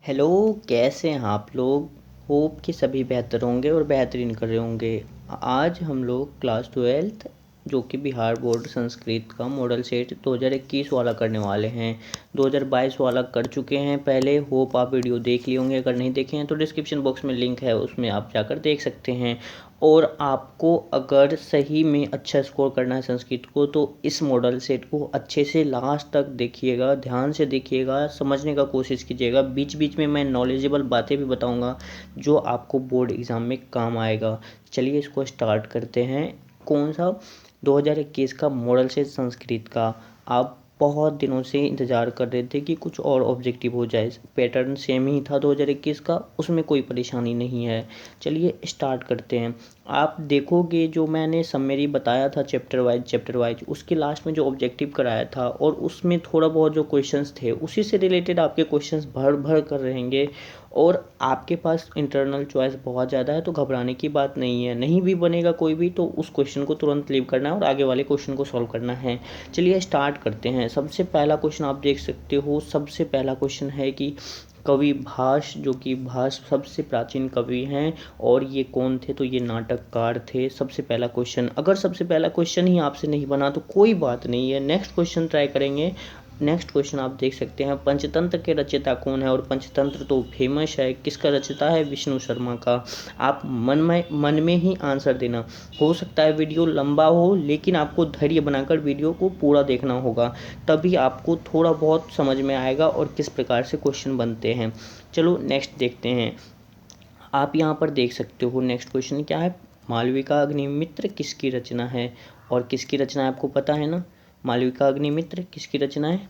Hello. कैसे हैं आप लोग? होप कि सभी बेहतर होंगे और बेहतरीन कर रहे होंगे। आज हम लोग क्लास 12 जो कि बिहार बोर्ड संस्कृत का मॉडल सेट 2021 वाला करने वाले हैं। 2022 वाला कर चुके हैं पहले। होप आप वीडियो देख लिए होंगे, अगर नहीं देखे हैं तो डिस्क्रिप्शन बॉक्स में लिंक है, उसमें आप जाकर देख सकते हैं। और आपको अगर सही में अच्छा स्कोर करना है संस्कृत को तो इस मॉडल सेट को अच्छे से लास्ट तक देखिएगा, ध्यान से देखिएगा, समझने का कोशिश कीजिएगा। बीच बीच में मैं नॉलेजेबल बातें भी बताऊंगा जो आपको बोर्ड एग्ज़ाम में काम आएगा। चलिए इसको स्टार्ट करते हैं। कौन सा? 2021 का मॉडल सेट संस्कृत का। आप बहुत दिनों से इंतज़ार कर रहे थे कि कुछ और ऑब्जेक्टिव हो जाए। पैटर्न सेम ही था 2021 का, उसमें कोई परेशानी नहीं है। चलिए स्टार्ट करते हैं। आप देखोगे जो मैंने समरी बताया था चैप्टर वाइज उसके लास्ट में जो ऑब्जेक्टिव कराया था और उसमें थोड़ा बहुत जो क्वेश्चंस थे उसी से रिलेटेड आपके क्वेश्चंस भर भर कर रहेंगे। और आपके पास इंटरनल चॉइस बहुत ज़्यादा है तो घबराने की बात नहीं है। नहीं भी बनेगा कोई भी तो उस क्वेश्चन को तुरंत लीव करना है और आगे वाले क्वेश्चन को सॉल्व करना है। चलिए स्टार्ट करते हैं। सबसे पहला क्वेश्चन आप देख सकते हो। सबसे पहला क्वेश्चन है कि कवि भास, जो कि भास सबसे प्राचीन कवि हैं और ये कौन थे? तो ये नाटककार थे। सबसे पहला क्वेश्चन। अगर सबसे पहला क्वेश्चन ही आपसे नहीं बना तो कोई बात नहीं है, नेक्स्ट क्वेश्चन ट्राई करेंगे। नेक्स्ट क्वेश्चन आप देख सकते हैं, पंचतंत्र के रचयिता कौन है? और पंचतंत्र तो फेमस है, किसका रचयिता है? विष्णु शर्मा का। आप मन में ही आंसर देना। हो सकता है वीडियो लंबा हो लेकिन आपको धैर्य बनाकर वीडियो को पूरा देखना होगा, तभी आपको थोड़ा बहुत समझ में आएगा और किस प्रकार से क्वेश्चन बनते हैं। चलो नेक्स्ट देखते हैं। आप यहाँ पर देख सकते हो नेक्स्ट क्वेश्चन क्या है। मालविका अग्निमित्र किसकी रचना है? और किसकी रचना है आपको पता है ना? मालविका अग्निमित्र किसकी रचना है?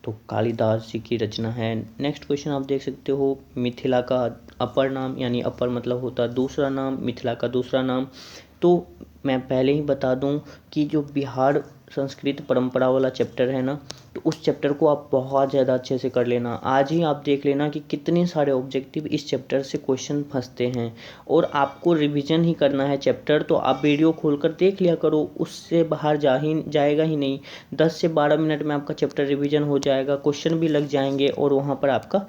तो कालिदास जी की रचना है। नेक्स्ट क्वेश्चन आप देख सकते हो, मिथिला का अपर नाम, यानी अपर मतलब होता है दूसरा नाम, मिथिला का दूसरा नाम। तो मैं पहले ही बता दूं कि जो बिहार संस्कृत परंपरा वाला चैप्टर है ना, तो उस चैप्टर को आप बहुत ज़्यादा अच्छे से कर लेना। आज ही आप देख लेना कि कितने सारे ऑब्जेक्टिव इस चैप्टर से क्वेश्चन फंसते हैं। और आपको रिवीजन ही करना है चैप्टर, तो आप वीडियो खोलकर देख लिया करो, उससे बाहर जाएगा ही नहीं। 10 से 12 मिनट में आपका चैप्टर रिवीजन हो जाएगा, क्वेश्चन भी लग जाएंगे और वहाँ पर आपका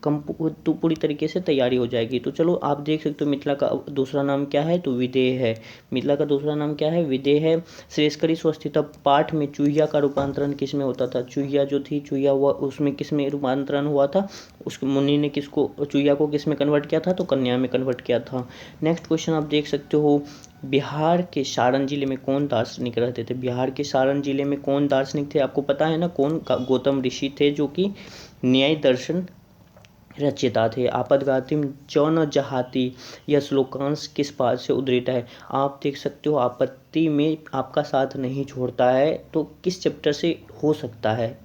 तो पूरी तरीके से तैयारी हो जाएगी। तो चलो आप देख सकते हो, मिथिला का दूसरा नाम क्या है? तो विदेह है। मिथिला का दूसरा नाम क्या है? विदेह है। श्रेष्ठकरी स्वस्थित पाठ में चूहिया का रूपांतरण किस में होता था? चूहिया जो थी, चूहिया हुआ, उसमें किस में रूपांतरण हुआ था? उस मुनि ने किसको, चूहिया को किस में कन्वर्ट किया था? तो कन्या में कन्वर्ट किया था। नेक्स्ट क्वेश्चन आप देख सकते हो, बिहार के सारण जिले में कौन दार्शनिक रहते थे? बिहार के सारण जिले में कौन दार्शनिक थे आपको पता है ना? कौन? गौतम ऋषि थे, जो कि न्याय दर्शन रचयिता थे। आपदगातिम च न जहाती, यह श्लोकांश किस पाठ से उद्धृत है? आप देख सकते हो, आपत्ति में आपका साथ नहीं छोड़ता है, तो किस चैप्टर से हो सकता है?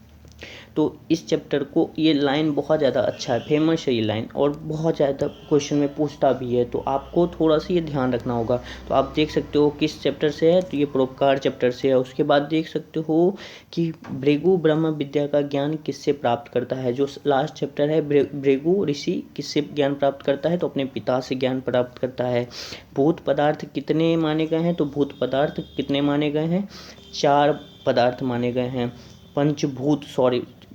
तो इस चैप्टर को, ये लाइन बहुत ज़्यादा अच्छा है, फेमस है ये लाइन और बहुत ज़्यादा क्वेश्चन में पूछता भी है, तो आपको थोड़ा सा ये ध्यान रखना होगा। तो आप देख सकते हो किस चैप्टर से है, तो ये परोपकार चैप्टर से है। उसके बाद देख सकते हो कि भृगु ब्रह्म विद्या का ज्ञान किससे प्राप्त करता है? जो लास्ट चैप्टर है, भृगु ऋषि किससे ज्ञान प्राप्त करता है? तो अपने पिता से ज्ञान प्राप्त करता है। भूत पदार्थ कितने माने गए हैं? तो भूत पदार्थ कितने माने गए हैं? 4 पदार्थ माने गए हैं।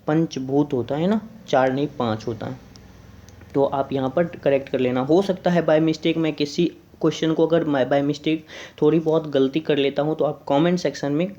पंचभूत होता है ना, 4 नहीं 5 होता है। तो आप यहाँ पर करेक्ट कर लेना। हो सकता है बाय मिस्टेक मैं किसी क्वेश्चन को, अगर मैं बाय मिस्टेक थोड़ी बहुत गलती कर लेता हूँ, तो आप कमेंट सेक्शन में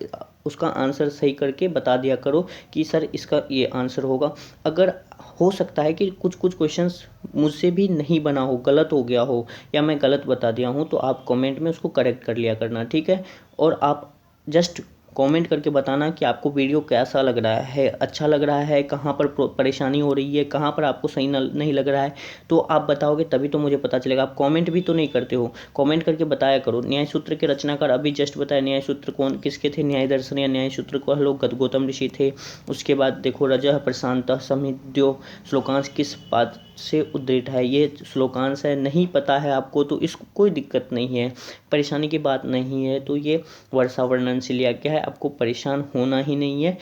उसका आंसर सही करके बता दिया करो कि सर इसका ये आंसर होगा। अगर हो सकता है कि कुछ क्वेश्चंस मुझसे भी नहीं बना हो, गलत हो गया हो, या मैं गलत बता दिया हूँ, तो आप कमेंट में उसको करेक्ट कर लिया करना, ठीक है? और आप जस्ट कमेंट करके बताना कि आपको वीडियो कैसा लग रहा है, अच्छा लग रहा है, कहाँ पर परेशानी हो रही है, कहाँ पर आपको सही नहीं लग रहा है। तो आप बताओगे तभी तो मुझे पता चलेगा। आप कमेंट भी तो नहीं करते हो, कमेंट करके बताया करो। न्याय सूत्र के रचनाकार अभी जस्ट बताया, न्याय सूत्र कौन किसके थे? न्याय दर्शन या न्याय सूत्र को लोग गौतम ऋषि थे। उसके बाद देखो, रजः प्रशांत समिद्यो श्लोकांश किस पाठ से उद्धृत है? ये श्लोकांश है, नहीं पता है आपको तो इसको कोई दिक्कत नहीं है, परेशानी की बात नहीं है। तो ये वर्षा वर्णन से लिया गया है, आपको परेशान होना ही नहीं है।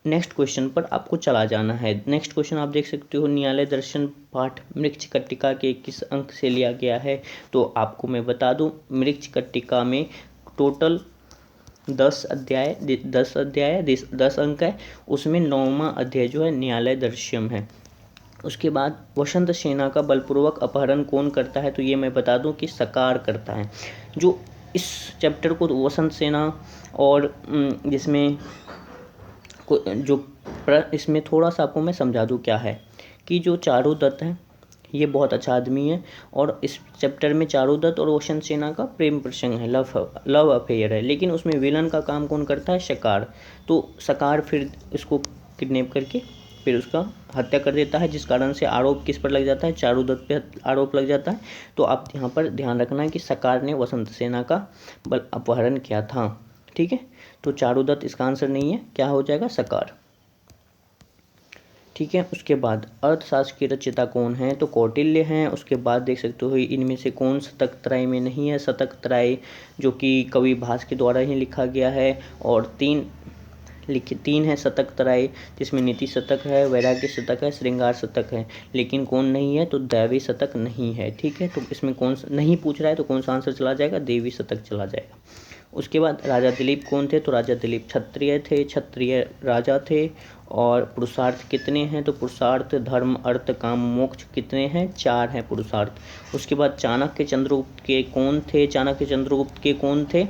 नेक्स्ट क्वेश्चन पर आपको चला जाना है। नेक्स्ट क्वेश्चन आप देख सकते हो, न्यायालय दर्शन पाठ मृच्छकटिका के किस अंक से लिया गया है? तो आपको मैं बता दूं, मृच्छकटिका में टोटल 10 अध्याय 10 अंक है, उसमें 9वां अध्याय जो है न्यायालय दर्श्यम है। उसके बाद वसंत सेना का बलपूर्वक अपहरण कौन करता है, तो ये मैं बता दूं कि सकार करता है। जो इस चैप्टर को वसंत सेना और जिसमें जो इसमें थोड़ा सा आपको मैं समझा दूं क्या है कि जो चारुदत्त है ये बहुत अच्छा आदमी है, और इस चैप्टर में चारुदत्त और वसंत सेना का प्रेम प्रसंग है, लव अफेयर है, लेकिन उसमें विलन का काम कौन करता है, सकार। तो सकार फिर इसको किडनैप करके फिर उसका हत्या कर देता है, जिस कारण से आरोप किस पर लग जाता है, चारुदत्त पे आरोप लग जाता है। तो आप यहाँ पर ध्यान रखना है कि सकार ने वसंत सेना का बल अपहरण किया था। ठीक है, तो चारुदत्त इसका आंसर नहीं है, क्या हो जाएगा, सकार। ठीक है, उसके बाद अर्थशास्त्र की रचयिता कौन है, तो कौटिल्य हैं। उसके बाद देख सकते हो इनमें से कौन शतक त्रय में नहीं है, शतक त्रय जो कि कवि भास के द्वारा ही लिखा गया है, और तीन है शतक त्रय, जिसमें नीति शतक है, वैराग्य शतक है, श्रृंगार शतक है, लेकिन कौन नहीं है, तो दैवी शतक नहीं है। ठीक है, तो इसमें कौन नहीं पूछ रहा है तो कौन सा आंसर चला जाएगा, देवी शतक चला जाएगा। उसके बाद राजा दिलीप कौन थे, तो राजा दिलीप क्षत्रिय थे, क्षत्रिय राजा थे। और पुरुषार्थ कितने हैं, तो पुरुषार्थ धर्म अर्थ काम मोक्ष कितने हैं, 4 हैं पुरुषार्थ। उसके बाद चाणक्य चंद्रगुप्त के कौन थे, चाणक्य चंद्रगुप्त के कौन थे,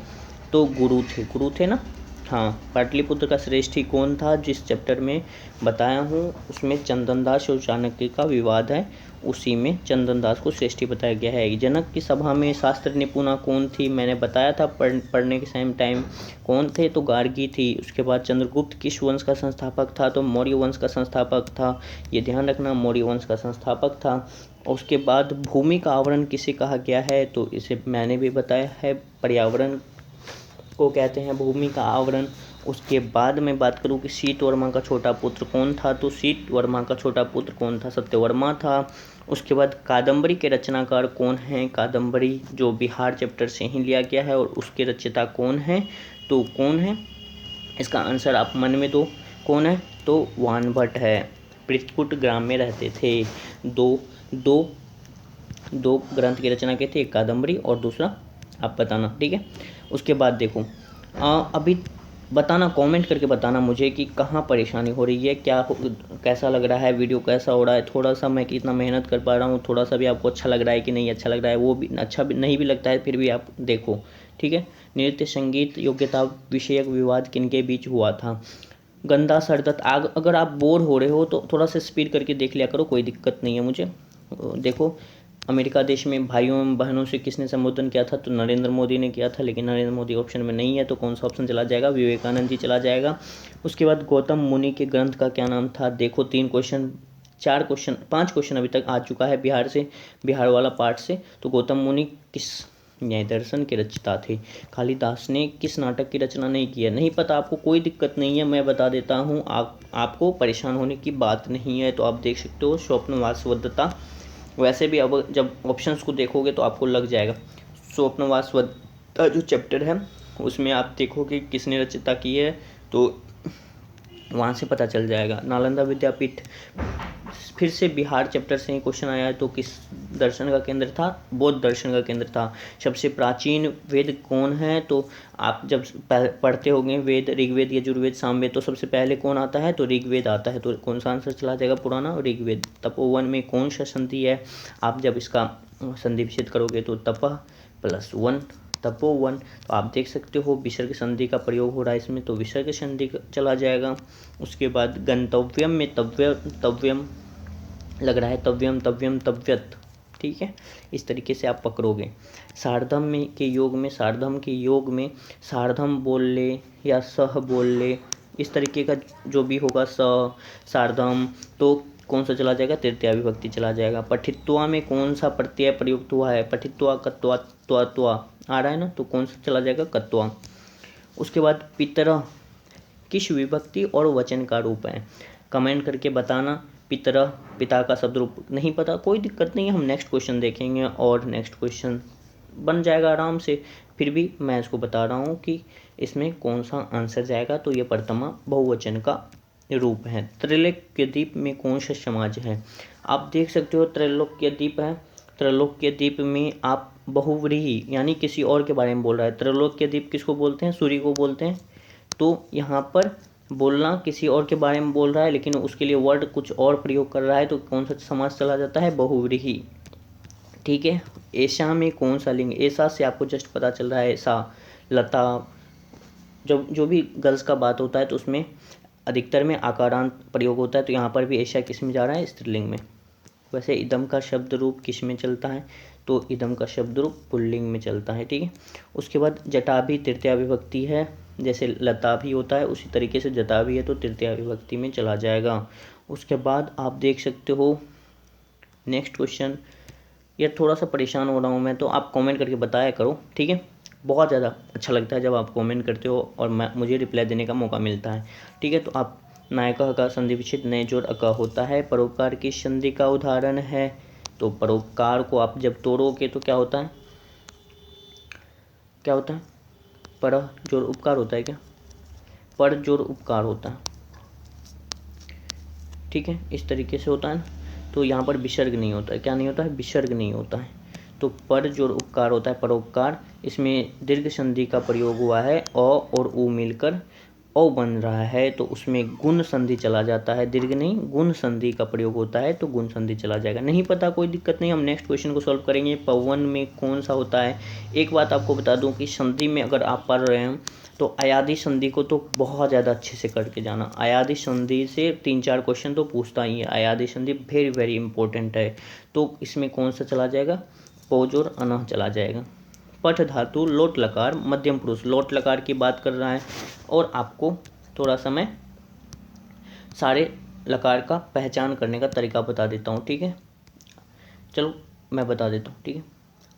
तो गुरु थे ना। हाँ, पाटलिपुत्र का श्रेष्ठी कौन था, जिस चैप्टर में बताया हूँ उसमें चंदनदास और चाणक्य का विवाद है, उसी में चंदनदास को श्रेष्ठी बताया गया है। जनक की सभा में शास्त्र निपुणा कौन थी, मैंने बताया था पढ़ने के सेम टाइम कौन थे, तो गार्गी थी। उसके बाद चंद्रगुप्त किस वंश का संस्थापक था, तो मौर्य वंश का संस्थापक था, ये ध्यान रखना, मौर्य वंश का संस्थापक था। उसके बाद भूमि का आवरण किसे कहा गया है, तो इसे मैंने भी बताया है, पर्यावरण को कहते हैं भूमि का आवरण। उसके बाद मैं बात करूं कि सीत वर्मा का छोटा पुत्र कौन था, तो सीत वर्मा का छोटा पुत्र कौन था, सत्यवर्मा था। उसके बाद कादम्बरी के रचनाकार कौन हैं, कादम्बरी जो बिहार चैप्टर से ही लिया गया है, और उसके रचयिता कौन है, तो कौन है, इसका आंसर आप मन में दो, कौन है, तो वानभट्ट है। पृथ्वीपुट ग्राम में रहते थे। दो ग्रंथ की रचना की थी, एक कादम्बरी और दूसरा आप बताना। ठीक है, उसके बाद देखो अभी बताना, कमेंट करके बताना मुझे कि कहाँ परेशानी हो रही है, कैसा लग रहा है, वीडियो कैसा हो रहा है, थोड़ा सा मैं कितना मेहनत कर पा रहा हूँ, थोड़ा सा भी आपको अच्छा लग रहा है कि नहीं अच्छा लग रहा है, वो भी अच्छा भी नहीं भी लगता है फिर भी आप देखो। ठीक है, नृत्य संगीत योग्यता विषयक विवाद किनके बीच हुआ था, गंदा सरदत्त आग। अगर आप बोर हो रहे हो तो थोड़ा सा स्पीड करके देख लिया करो, कोई दिक्कत नहीं है मुझे। देखो, अमेरिका देश में भाइयों एवं बहनों से किसने संबोधन किया था, तो नरेंद्र मोदी ने किया था, लेकिन नरेंद्र मोदी ऑप्शन में नहीं है, तो कौन सा ऑप्शन चला जाएगा, विवेकानंद जी चला जाएगा। उसके बाद गौतम मुनि के ग्रंथ का क्या नाम था, देखो 5 क्वेश्चन अभी तक आ चुका है बिहार वाला पार्ट से। तो गौतम मुनि किस न्याय दर्शन के रचयिता थे, कालिदास ने किस नाटक की रचना नहीं की है, नहीं पता आपको, कोई दिक्कत नहीं है, मैं बता देता हूँ, आपको परेशान होने की बात नहीं है। तो आप देख सकते हो स्वप्न वासवदत्ता, वैसे भी अब जब ऑप्शंस को देखोगे तो आपको लग जाएगा। स्वप्न वासवदत्ता जो चैप्टर है उसमें आप देखोगे किसने रचयिता की है, तो वहाँ से पता चल जाएगा। नालंदा विद्यापीठ फिर से बिहार चैप्टर से ही क्वेश्चन आया है, तो किस दर्शन का केंद्र था, बौद्ध दर्शन का केंद्र था। सबसे प्राचीन वेद कौन है, तो आप जब पढ़ते होंगे वेद, ऋग्वेद, यजुर्वेद, सामवेद, तो सबसे पहले कौन आता है, तो ऋग्वेद आता है, तो कौन सा आंसर चला जाएगा, पुराना ऋग्वेद। तपोवन में कौन सा संधि है, आप जब इसका संधि विच्छेद करोगे तो तपः +1 तपोवन। तो आप देख सकते हो विसर्ग संधि का प्रयोग हो रहा है इसमें, तो विसर्ग संधि चला जाएगा। उसके बाद गंतव्यम में तव्यम लग रहा है, तव्यम तव्यम तव्यत। ठीक है, इस तरीके से आप पकड़ोगे। सार्धम के योग में सार्धम बोल ले या सह बोल ले, इस तरीके का जो भी होगा, सार्धम, तो कौन सा चला जाएगा, तृतीया विभक्ति चला जाएगा। पठित्वा में कौन सा प्रत्यय प्रयुक्त हुआ है, पठित्वा कत्वा त्वा आ रहा है ना, तो कौन सा चला जाएगा, कत्वा। उसके बाद पितरः किस विभक्ति और वचन का रूप है, कमेंट करके बताना। पितरः पिता का शब्द रूप नहीं पता, कोई दिक्कत नहीं है, हम नेक्स्ट क्वेश्चन देखेंगे और नेक्स्ट क्वेश्चन बन जाएगा आराम से। फिर भी मैं इसको बता रहा हूँ कि इसमें कौन सा आंसर जाएगा, तो ये प्रथमा बहुवचन का रूप है। त्रैलोक्यद्वीप में कौन सा समाज है, आप देख सकते हो त्रैलोक्यद्वीप है, त्रैलोक्यद्वीप में आप बहुव्रीहि यानी किसी और के बारे में बोल रहा है। त्रैलोक्यद्वीप किसको बोलते हैं, सूर्य को बोलते हैं, तो यहाँ पर बोलना किसी और के बारे में बोल रहा है लेकिन उसके लिए वर्ड कुछ और प्रयोग कर रहा है तो कौन सा समास चला जाता है? बहुव्रीहि। ठीक है, ऐसा में कौन सा लिंग? ऐसा से आपको जस्ट पता चल रहा है, ऐसा, लता, जो भी गर्ल्स का बात होता है तो उसमें अधिकतर में आकारांत प्रयोग होता है, तो यहाँ पर भी ऐसा किस में जा रहा है? स्त्रीलिंग में। वैसे इदम का शब्द रूप किस में चलता है? तो इदम का शब्द रूप पुल्लिंग में चलता है। ठीक है, उसके बाद जटा भी तृतीया विभक्ति है, जैसे लता भी होता है उसी तरीके से जटा भी है तो तृतीया विभक्ति में चला जाएगा। उसके बाद आप देख सकते हो नेक्स्ट क्वेश्चन। यार थोड़ा सा परेशान हो रहा हूँ मैं, तो आप कमेंट करके बताया करो। ठीक है, बहुत ज़्यादा अच्छा लगता है जब आप कमेंट करते हो और मुझे रिप्लाई देने का मौका मिलता है। ठीक है, तो आप नायका का संधि विच्छेद नए जोड़ अका होता है। परोपकार की संधि का उदाहरण है, तो परोपकार को आप जब तोड़ोगे तो क्या होता है? क्या होता है? पर जोड़ उपकार होता है क्या? पर जोड़ उपकार होता है। ठीक है, इस तरीके से होता है। तो यहाँ पर विसर्ग नहीं होता है। क्या नहीं होता है? विसर्ग नहीं होता है। तो पर जोड़ उपकार होता है परोपकार, इसमें दीर्घ संधि का प्रयोग हुआ है, अ और उ मिलकर ओ बन रहा है तो उसमें गुण संधि चला जाता है, दीर्घ नहीं गुण संधि का प्रयोग होता है तो गुण संधि चला जाएगा। नहीं पता कोई दिक्कत नहीं, हम नेक्स्ट क्वेश्चन को सॉल्व करेंगे। पवन में कौन सा होता है? एक बात आपको बता दूं कि संधि में अगर आप पढ़ रहे हैं तो अयादि संधि को तो बहुत ज़्यादा अच्छे से करके जाना। अयादि संधि से 3-4 क्वेश्चन तो पूछता ही है। अयादि संधि वेरी वेरी इंपॉर्टेंट है। तो इसमें कौन सा चला जाएगा? पोज और अनह चला जाएगा। पठ धातु लोट लकार मध्यम पुरुष, लोट लकार की बात कर रहा है और आपको थोड़ा सा मैं सारे लकार का पहचान करने का तरीका बता देता हूँ। ठीक है, चलो मैं बता देता हूँ। ठीक है,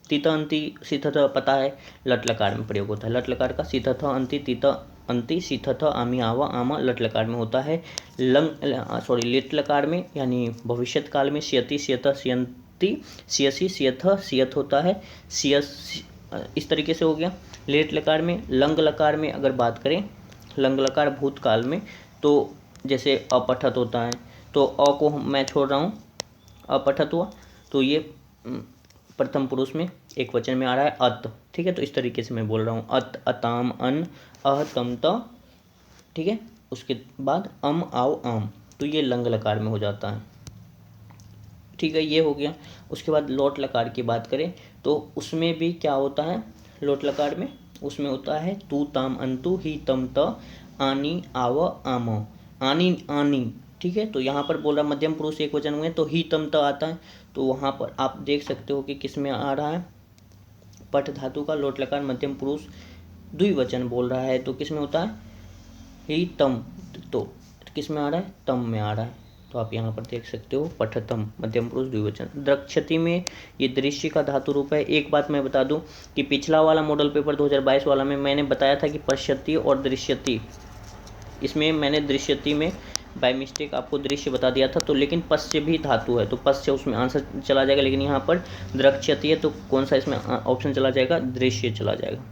तीता अंति सीथथ पता है लट लकार में प्रयोग होता है। लट लकार का सीथथ अंति तीता अंति सीथथ आमी आवा आमा लट लकार में होता है। लिट लकार में यानी भविष्यत काल में सियति सियत सियंती सियसी सियथ सियत होता है। सियस इस तरीके से हो गया। लेट लकार में लंग लकार में अगर बात करें, लंग लकार भूतकाल में तो जैसे अपठत होता है, तो अ को मैं छोड़ रहा हूँ, अपठत हुआ तो ये प्रथम पुरुष में एक वचन में आ रहा है अत। ठीक है, तो इस तरीके से मैं बोल रहा हूँ अत अताम अन अह तम त। ठीक है, उसके बाद अम आओ आम, तो ये लंग लकार में हो जाता है। ठीक है, ये हो गया। उसके बाद लोट लकार की बात करें तो उसमें भी क्या होता है? लोट लकार में उसमें होता है तू ताम अंतु ही तम त आनी आव आम, आनी आनी। ठीक है, तो यहाँ पर बोल रहा मध्यम पुरुष एक वचन हुए तो ही तम त आता है, तो वहाँ पर आप देख सकते हो कि किस में आ रहा है? पठ धातु का लोट लकार मध्यम पुरुष द्विवचन बोल रहा है तो किस में होता है? ही तम, तो किस में आ रहा है? तम में आ रहा है। तो आप यहाँ पर देख सकते हो पठतम मध्यम पुरुष द्विवचन। द्रक्षति में ये दृश्य का धातु रूप है। एक बात मैं बता दूं कि पिछला वाला मॉडल पेपर 2022 वाला में मैंने बताया था कि पश्यति और दृश्यति, इसमें मैंने दृश्यति में बाय मिस्टेक आपको दृश्य बता दिया था, तो लेकिन पश्य भी धातु है तो पश्य उसमें आंसर चला जाएगा, लेकिन यहाँ पर द्रक्षति है तो कौन सा इसमें ऑप्शन चला जाएगा? दृश्य चला जाएगा।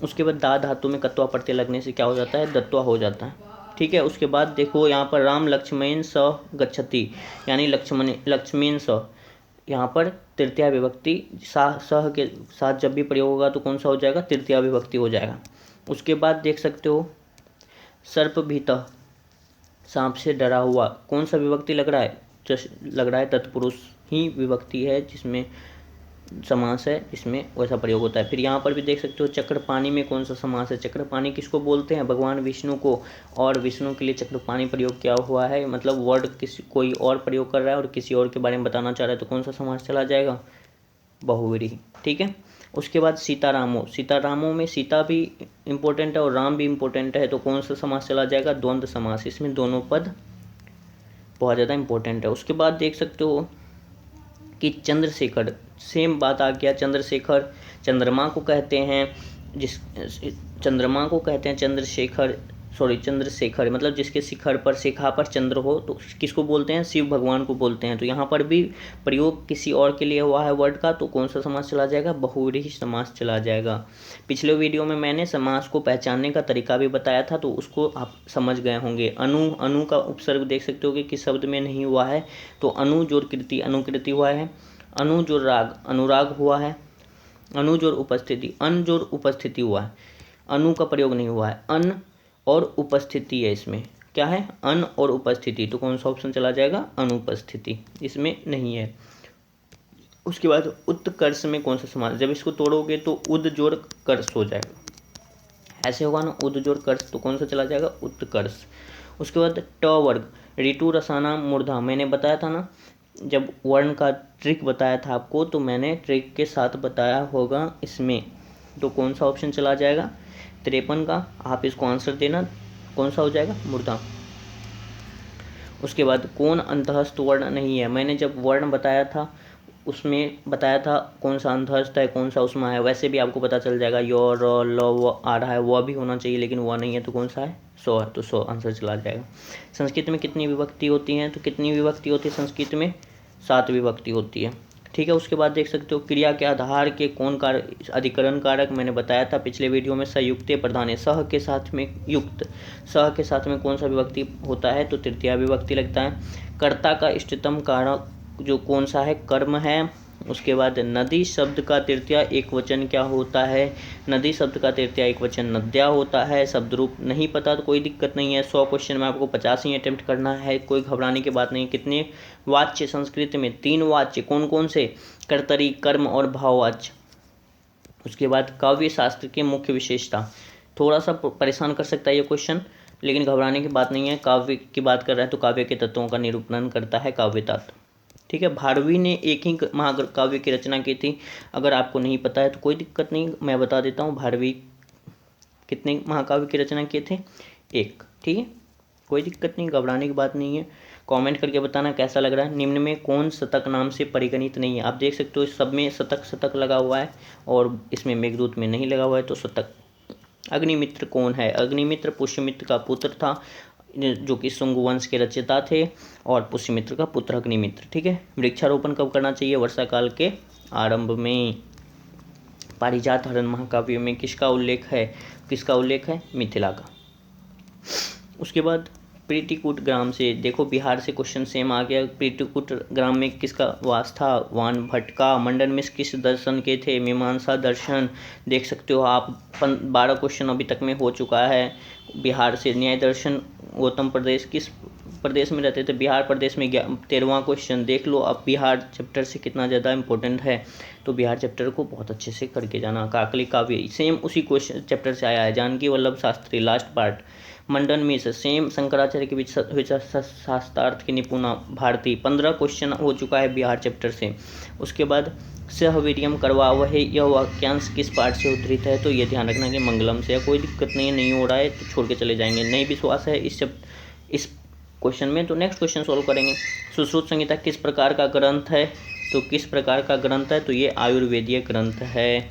उसके बाद दा धातु में कत्वा प्रत्यय लगने से क्या हो जाता है? दत्वा हो जाता है। ठीक है, उसके बाद देखो यहाँ पर राम लक्ष्मण स गच्छति यानी लक्ष्मण स, यहाँ पर तृतीया विभक्ति सह के साथ जब भी प्रयोग होगा तो कौन सा हो जाएगा? तृतीया विभक्ति हो जाएगा। उसके बाद देख सकते हो सर्प भीतः, सांप से डरा हुआ, कौन सा विभक्ति लग रहा है? लग रहा है तत्पुरुष ही विभक्ति है जिसमें समास है, इसमें वैसा प्रयोग होता है। फिर यहाँ पर भी देख सकते हो चक्रपाणी में कौन सा समास है? चक्रपाणी किसको बोलते हैं? भगवान विष्णु को, और विष्णु के लिए चक्रपाणी प्रयोग किया हुआ है, मतलब वर्ड कोई और प्रयोग कर रहा है और किसी और के बारे में बताना चाह रहा है तो कौन सा समास चला जाएगा? बहुव्रीहि। ठीक है, उसके बाद सीतारामो, सीतारामों में सीता भी इम्पोर्टेंट है और राम भी इम्पोर्टेंट है तो कौन सा समास चला जाएगा? द्वंद्व समास, इसमें दोनों पद बहुत ज़्यादा इम्पोर्टेंट है। उसके बाद देख सकते हो कि चंद्रशेखर, सेम बात आ गया। चंद्रशेखर चंद्रमा को कहते हैं, चंद्रमा को कहते हैं चंद्रशेखर मतलब जिसके शिखर पर शिखा पर चंद्र हो तो किसको बोलते हैं? शिव भगवान को बोलते हैं। तो यहाँ पर भी प्रयोग किसी और के लिए हुआ है वर्ड का तो कौन सा समास चला जाएगा? बहुव्रीहि समास चला जाएगा। पिछले वीडियो में मैंने समास को पहचानने का तरीका भी बताया था तो उसको आप समझ गए होंगे। अनु का उपसर्ग देख सकते हो कि किस शब्द में नहीं हुआ है, तो अनु जोड़ कृति अनुकृति हुआ है, अनु जोड़ राग अनुराग हुआ है, अनु जोड़ उपस्थिति अन जोड़ उपस्थिति हुआ है, अनु का प्रयोग नहीं हुआ है। अन और उपस्थिति है, इसमें क्या है, अन और उपस्थिति, तो कौन सा ऑप्शन चला जाएगा, अनुपस्थिति, इसमें नहीं है। उसके बाद उत्कर्ष में कौन सा समास, जब इसको तोड़ोगे तो उद जोड़ कर्ष हो जाएगा, ऐसे होगा ना, उद जोड़ कर्ष, तो कौन सा चला जाएगा, उत्कर्ष। उसके बाद ट वर्ग, ऋतु रसाना मूर्धा, मैंने बताया था ना, जब वर्ण का ट्रिक बताया था आपको, तो मैंने ट्रिक के साथ बताया होगा इसमें, तो कौन सा ऑप्शन चला जाएगा, 53 का। आप इसको आंसर देना, कौन सा हो जाएगा, मूर्धा। उसके बाद कौन अंतःस्थ वर्ण नहीं है, मैंने जब वर्ण बताया था उसमें बताया था कौन सा अंतःस्थ है, कौन सा उसमें है, वैसे भी आपको पता चल जाएगा, यो र ल वो आ रहा है, वह भी होना चाहिए, लेकिन वह नहीं है, तो कौन सा है, सौ है, तो सौ आंसर चला जाएगा। संस्कृत में कितनी विभक्ति होती हैं, तो कितनी विभक्ति होती है संस्कृत में, 7 विभक्ति होती है, ठीक है। उसके बाद देख सकते हो क्रिया के आधार के कौन कारक, अधिकरण कारक मैंने बताया था पिछले वीडियो में, संयुक्त प्रधान है, सह के साथ में युक्त, सह के साथ में कौन सा विभक्ति होता है, तो तृतीया विभक्ति लगता है। कर्ता का इष्टतम कारक जो कौन सा है, कर्म है। उसके बाद नदी शब्द का तृतीया एक वचन क्या होता है, नदी शब्द का तृतीया एक वचन नद्या होता है। शब्द रूप नहीं पता तो कोई दिक्कत नहीं है, 100 क्वेश्चन में आपको 50 ही अटेम्प्ट करना है, कोई घबराने की बात नहीं। कितने वाच्य संस्कृत में, 3 वाच्य, कौन कौन से, कर्तरी, कर्म और भाववाच्य। उसके बाद काव्य शास्त्र की मुख्य विशेषता, थोड़ा सा परेशान कर सकता है ये क्वेश्चन, लेकिन घबराने की बात नहीं है। काव्य की बात कर रहा है तो काव्य के तत्वों का निरूपण करता है काव्य तत्व, ठीक है। भारवी ने एक ही महाकाव्य की रचना की थी, अगर आपको नहीं पता है तो कोई दिक्कत नहीं, मैं बता देता हूँ। भारवी कितने महाकाव्य की रचना किए थे, एक, ठीक है, कोई दिक्कत नहीं, घबराने की बात नहीं है। कमेंट करके बताना कैसा लग रहा है। निम्न में कौन शतक नाम से परिगणित नहीं है, आप देख सकते हो सब में शतक शतक लगा हुआ है और इसमें मेघदूत में नहीं लगा हुआ है, तो शतक। अग्निमित्र कौन है, अग्निमित्र पुष्यमित्र का पुत्र था, जो कि शुंग वंश के रचयिता थे, और पुष्यमित्र का पुत्र अग्निमित्र, ठीक है। वृक्षारोपण कब करना चाहिए, वर्षा काल के आरंभ में। पारिजात हरण महाकाव्य में किसका उल्लेख है, किसका उल्लेख है, मिथिला का। उसके बाद प्रीतिकूट ग्राम से, देखो बिहार से क्वेश्चन सेम आ गया। प्रीतिकूट ग्राम में किसका वास था, वान भट्ट का। मंडन मिश्र किस दर्शन के थे, मीमांसा दर्शन, देख सकते हो आप। 12 क्वेश्चन अभी तक में हो चुका है। बिहार से न्याय दर्शन, गौतम प्रदेश किस प्रदेश में रहते थे, बिहार प्रदेश में। 13वां क्वेश्चन देख लो अब, बिहार चैप्टर से कितना ज़्यादा इंपॉर्टेंट है, तो बिहार चैप्टर को बहुत अच्छे से करके जाना। काकली काव्य सेम उसी क्वेश्चन चैप्टर से आया है। Janaki Vallabh Shastri last part. मंडन मिश्र सेम शंकराचार्य के बीच शास्त्रार्थ की निपुणा भारती। 15 क्वेश्चन हो चुका है बिहार चैप्टर से। उसके बाद सहवीर्यम करवा वह, यह वाक्यांश किस पाठ से उद्धृत है, तो ये ध्यान रखना कि मंगलम से। कोई दिक्कत नहीं हो रहा है तो छोड़ के चले जाएंगे, नहीं विश्वास है इस क्वेश्चन में तो नेक्स्ट क्वेश्चन सॉल्व करेंगे। सुश्रुत संहिता किस प्रकार का ग्रंथ है, तो किस प्रकार का ग्रंथ है, तो ये आयुर्वेदीय ग्रंथ है।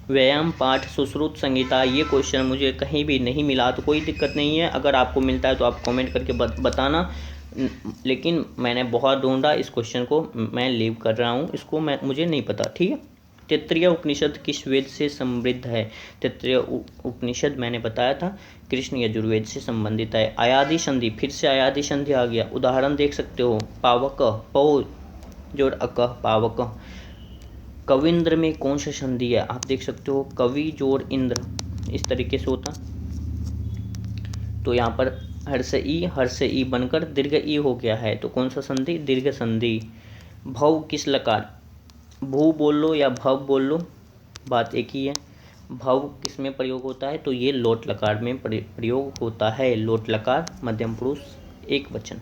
व्यायाम पाठ सुश्रुत संहिता, ये क्वेश्चन मुझे कहीं भी नहीं मिला, तो कोई दिक्कत नहीं है, अगर आपको मिलता है तो आप कमेंट करके बताना। लेकिन मैंने बहुत ढूंढा इस क्वेश्चन को, मैं लीव कर रहा हूँ इसको, मुझे नहीं पता, ठीक है। तैत्तिरीय उपनिषद किस वेद से समृद्ध है, तैत्तिरीय उपनिषद मैंने बताया था कृष्ण यजुर्वेद से संबंधित है। आयादि संधि, फिर से आयादि संधि आ गया, उदाहरण देख सकते हो। पावक, पौ जोड़ अकह, पावक। कविंद्र में कौन सा संधि है, आप देख सकते हो, कवि जोड़ इंद्र, इस तरीके से होता, तो यहाँ पर हर्ष ई बनकर दीर्घ ई हो गया है, तो कौन सा संधि, दीर्घ संधि। भव किस लकार, भू बोल लो या भव बोल लो, बात एक ही है। भव किस में प्रयोग होता है, तो ये लोट लकार में प्रयोग होता है, लोट लकार मध्यम पुरुष एक वचन।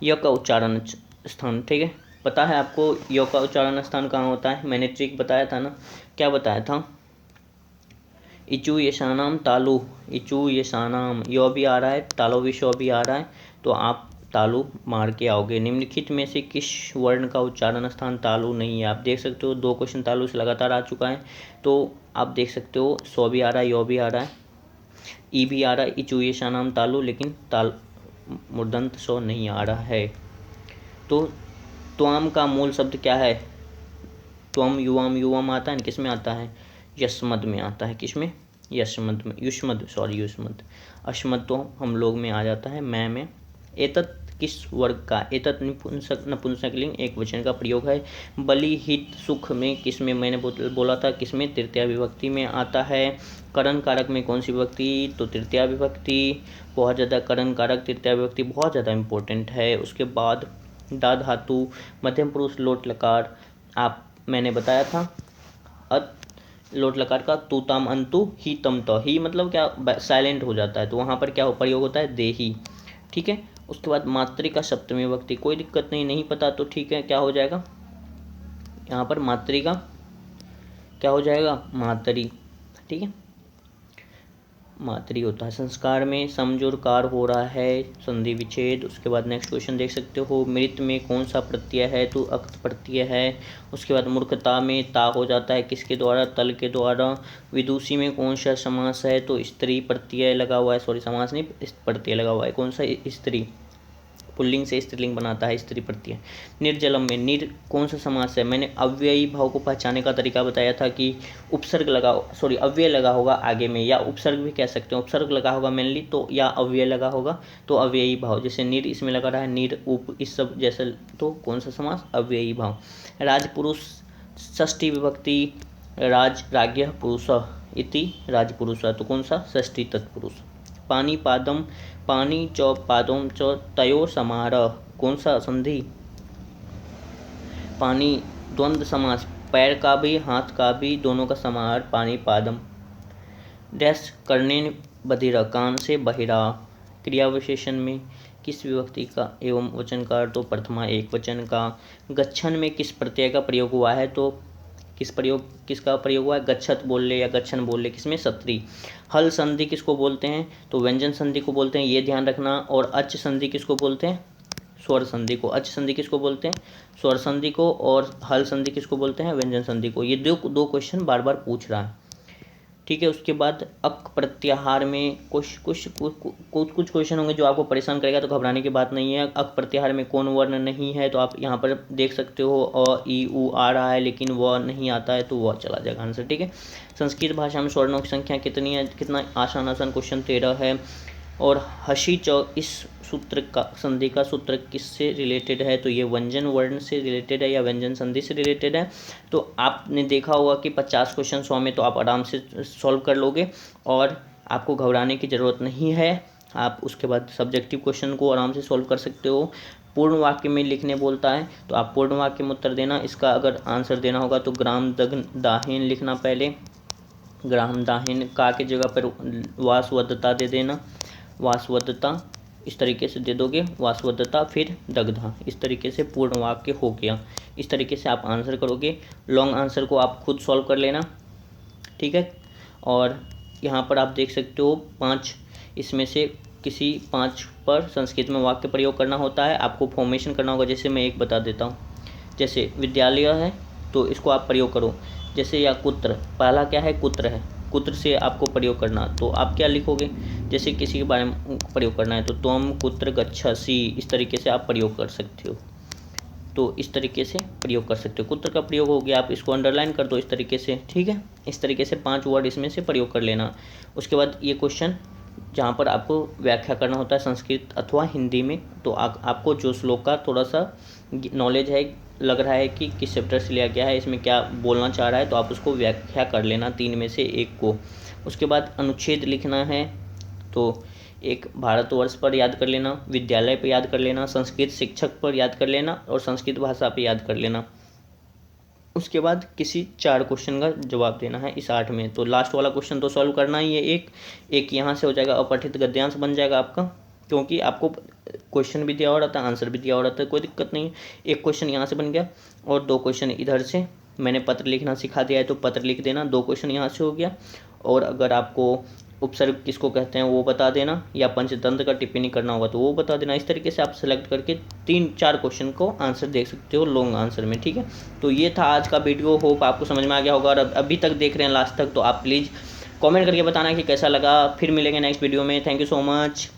य का उच्चारण स्थान, ठीक है, पता है आपको य का उच्चारण स्थान कहाँ होता है, मैंने ट्रिक बताया था ना, क्या बताया था, इचू यशानाम तालु, इचू यशानाम, यो भी आ रहा है, तालो विशो भी आ रहा है, तो आप तालु मार के आओगे। निम्नलिखित में से किस वर्ण का उच्चारण स्थान तालु नहीं है, आप देख सकते हो 2 क्वेश्चन तालु से लगातार आ चुका है, तो आप देख सकते हो सो भी आ रहा है, यो भी आ रहा है, ई भी आ रहा है, इचू यशानाम तालु, लेकिन ताल मूर्धन्त सो नहीं आ रहा है। तो त्वाम का मूल शब्द क्या है, त्वम युवाम, युवाम आता है, किस में आता है, यस्मद में आता है, किस में, यस्मद में, युष्मद, सॉरी युष्मद। अश्मद तो हम लोग में आ जाता है, मैं में। एतत् किस वर्ग का? एतत् नपुंसकलिंग एक वचन का प्रयोग है। बलि हित सुख में किस में मैंने बोला था, किस में? तृतीया विभक्ति में आता है। करण कारक में कौन सी विभक्ति? तो तृतीया विभक्ति। बहुत ज़्यादा करण कारक तृतीया विभक्ति बहुत ज़्यादा इंपॉर्टेंट है। उसके बाद दा धातु मध्यम पुरुष लोट लकार मैंने बताया था। लोट लकार का तू ताम अंतु ही तम तो, ही मतलब क्या? साइलेंट हो जाता है, तो वहाँ पर क्या प्रयोग होता है? देही। ठीक है। उसके बाद मातृका सप्तमी विभक्ति, कोई दिक्कत नहीं पता तो ठीक है, क्या हो जाएगा यहाँ पर? मातृका क्या हो जाएगा? मातरी। ठीक है, मातरी होता है। संस्कार में समजोरकार हो रहा है, संधि विच्छेद। उसके बाद नेक्स्ट क्वेश्चन देख सकते हो, मृत में कौन सा प्रत्यय है? तो अक्त प्रत्यय है। उसके बाद मूर्खता में ता हो जाता है, किसके द्वारा? तल के द्वारा। विदुषी में कौन सा समास है? तो स्त्री प्रत्यय लगा हुआ है, सॉरी समास नहीं, प्रत्यय लगा हुआ है। कौन सा? स्त्री, पुल्लिंग से स्त्रीलिंग बनाता है स्त्री प्रत्यय। निर्जलम में निर कौन सा समास है? मैंने अव्ययी भाव को पहचानने का तरीका बताया था कि उपसर्ग लगा, सॉरी अव्यय लगा होगा आगे में, या उपसर्ग भी कह सकते हैं। उपसर्ग लगा होगा मेनली तो, या अव्यय लगा होगा तो अव्ययी भाव। जैसे निर इसमें लगा रहा है, निर उप इस सब जैसे, तो कौन सा समास? अव्ययी भाव। राजपुरुष षष्ठी विभक्ति, राज राज्ञ पुरुषः इति राजपुरुषः, तो कौन सा? षष्ठी तत्पुरुष। पानी पादम, पानी च पादों च तयोर समाहारः, कौन सा संधि? पानी द्वंद्व समास, पैर का भी हाथ का भी दोनों का समाहार, पानी पादम। डैश करने बधिरा, कान से बहिरा। क्रिया विशेषण में किस विभक्ति का एवं वचन का? तो प्रथमा एक वचन का। गच्छन में किस प्रत्यय का प्रयोग हुआ है? तो किसका प्रयोग हुआ है? गच्छत बोल ले या गच्छन बोल ले, किसमें? सत्री। हल संधि किसको बोलते हैं? तो व्यंजन संधि को बोलते हैं, ये ध्यान रखना। और अच संधि किसको बोलते हैं? स्वर संधि को। अच संधि किसको बोलते हैं? स्वर संधि को। और हल संधि किसको बोलते हैं? व्यंजन संधि को। ये दो क्वेश्चन बार बार पूछ रहा है, ठीक है। उसके बाद अक प्रत्याहार में कुछ क्वेश्चन होंगे जो आपको परेशान करेगा, तो घबराने की बात नहीं है। अक प्रत्याहार में कौन वर्ण नहीं है? तो आप यहाँ पर देख सकते हो, अ ई उ आ रहा है लेकिन व नहीं आता है, तो वह चला जाएगा आंसर, ठीक है। संस्कृत भाषा में स्वर्णों की संख्या कितनी है? कितना आसान क्वेश्चन 13 है। और हसी च इस सूत्र का, संधि का सूत्र किससे रिलेटेड है? तो ये व्यंजन वर्ण से रिलेटेड है या व्यंजन संधि से रिलेटेड है। तो आपने देखा होगा कि 50 क्वेश्चन 100 में तो आप आराम से सॉल्व कर लोगे और आपको घबराने की ज़रूरत नहीं है। आप उसके बाद सब्जेक्टिव क्वेश्चन को आराम से सॉल्व कर सकते हो। पूर्ण वाक्य में लिखने बोलता है, तो आप पूर्ण वाक्य में उत्तर देना। इसका अगर आंसर देना होगा तो ग्राम दग्न दाहिन लिखना पहले, ग्राम दाहिन, का की जगह पर वासवदता दे देना, वासवदता इस तरीके से दे दोगे, वासवदता फिर दग्धा, इस तरीके से पूर्ण वाक्य हो गया। इस तरीके से आप आंसर करोगे। लॉन्ग आंसर को आप खुद सॉल्व कर लेना, ठीक है। और यहाँ पर आप देख सकते हो 5, इसमें से किसी 5 पर संस्कृत में वाक्य प्रयोग करना होता है, आपको फॉर्मेशन करना होगा। जैसे मैं एक बता देता हूँ, जैसे विद्यालय है तो इसको आप प्रयोग करो, जैसे या कुत्र, पहला क्या है? कुत्र है, कुत्र से आपको प्रयोग करना, तो आप क्या लिखोगे? जैसे किसी के बारे में प्रयोग करना है तो त्वम कुत्र गच्छसि, इस तरीके से आप प्रयोग कर सकते हो। तो इस तरीके से प्रयोग कर सकते हो। कुत्र का प्रयोग हो गया, आप इसको अंडरलाइन कर दो इस तरीके से, ठीक है। इस तरीके से 5 वर्ड इसमें से प्रयोग कर लेना। उसके बाद ये क्वेश्चन जहाँ पर आपको व्याख्या करना होता है संस्कृत अथवा हिंदी में, तो आपको जो श्लोक का थोड़ा सा नॉलेज है, लग रहा है कि किस चैप्टर से लिया गया है, इसमें क्या बोलना चाह रहा है, तो आप उसको व्याख्या कर लेना 3 में से 1 को। उसके बाद अनुच्छेद लिखना है, तो एक भारतवर्ष पर याद कर लेना, विद्यालय पर याद कर लेना, संस्कृत शिक्षक पर याद कर लेना और संस्कृत भाषा पर याद कर लेना। उसके बाद किसी 4 क्वेश्चन का जवाब देना है इस 8 में। तो लास्ट वाला क्वेश्चन तो सॉल्व करना ही है। एक यहाँ से हो जाएगा, अपठित गद्यांश बन जाएगा आपका, क्योंकि आपको क्वेश्चन भी दिया हो रहा था, आंसर भी दिया हो रहा था, कोई दिक्कत नहीं है। एक क्वेश्चन यहाँ से बन गया और 2 क्वेश्चन इधर से। मैंने पत्र लिखना सिखा दिया है तो पत्र लिख देना, 2 क्वेश्चन यहाँ से हो गया। और अगर आपको उपसर्ग किसको कहते हैं वो बता देना, या पंचतंत्र का टिप्पणी करना होगा तो वो बता देना। इस तरीके से आप सेलेक्ट करके 3-4 क्वेश्चन को आंसर देख सकते हो लॉन्ग आंसर में, ठीक है। तो ये था आज का वीडियो, होप आपको समझ में आ गया होगा। और अभी तक देख रहे हैं लास्ट तक तो आप प्लीज़ कमेंट करके बताना कि कैसा लगा। फिर मिलेंगे नेक्स्ट वीडियो में। Thank you so much.